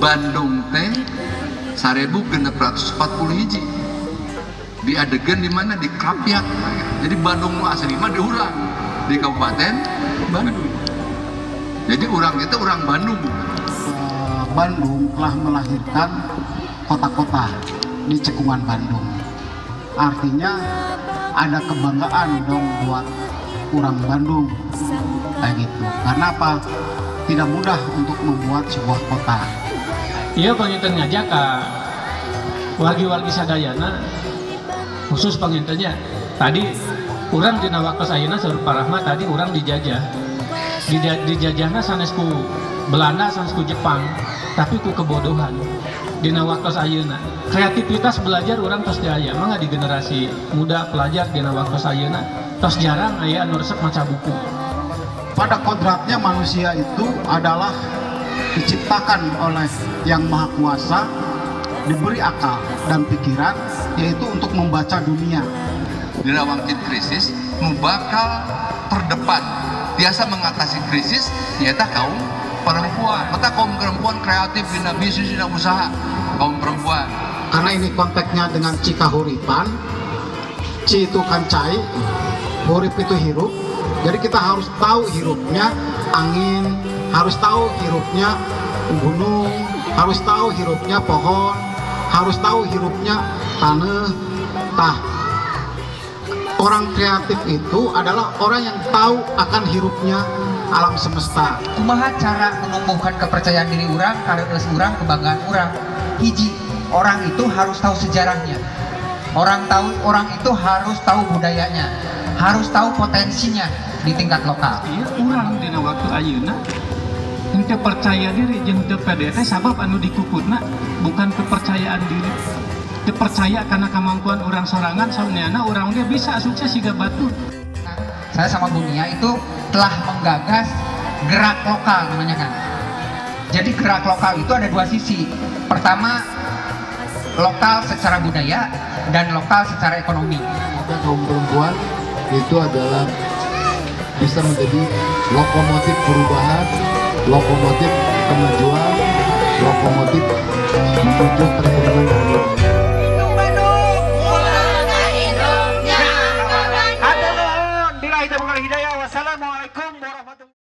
Bandung teh 1640 hiji di adegan di mana di Krapiak. Jadi Bandung asli mah diulang di Kabupaten Bandung. Jadi orang itu orang Bandung. Bandung telah melahirkan kota-kota di cekungan Bandung. Artinya ada kebanggaan dong buat orang Bandung kayak gitu. Karena apa? Tidak mudah untuk membuat sebuah kota. Iya penginten ngajak ka wargi-wargi sadayana khusus pengintennya. Tadi orang dina waktu ayeuna saur parahma tadi orang dijajah. Dijajahna sanes ku Belanda sanes ku Jepang, tapi ku kebodohan. Dina waktu ayeuna kreativitas belajar orang tos diaya mangga di generasi muda pelajar dina waktu ayeuna tos jarang aya anu resep maca buku. Pada kodratnya manusia itu adalah diciptakan oleh Yang Maha Kuasa, diberi akal dan pikiran, yaitu untuk membaca dunia. Di wangkit krisis nu bakal terdepan biasa mengatasi krisis nyata kaum perempuan. Mata kaum perempuan kreatif dina bisnis dina usaha kaum perempuan. Karena ini konteksnya dengan cikahuripan, ci itu kan cai, hurip itu hirup. Jadi kita harus tahu hirupnya angin, harus tahu hirupnya gunung, harus tahu hirupnya pohon, harus tahu hirupnya tanah. Tah, orang kreatif itu adalah orang yang tahu akan hirupnya alam semesta. Kumaha cara menumbuhkan kepercayaan diri orang, kareus orang, kebanggaan orang. Hiji, orang itu harus tahu sejarahnya. Orang itu harus tahu budayanya, harus tahu potensinya di tingkat lokal. Iya orang dina waktu ayeuna henteu percaya diri jeung teu pede teh sabab anu dikukutna bukan kepercayaan diri. Teu percaya karena kemampuan orang sorangan sauniana orang dia bisa sukses siga batu. Saya sama Bunia itu telah menggagas gerak lokal namanya kan. Jadi gerak lokal itu ada dua sisi. Pertama, lokal secara budaya dan lokal secara ekonomi. Kaum perempuan itu adalah bisa menjadi lokomotif perubahan, lokomotif kemajuan, lokomotif menuju perekonomian dunia. Bila itu mengalih hidayah. Wassalamualaikum warahmatullahi wabarakatuh.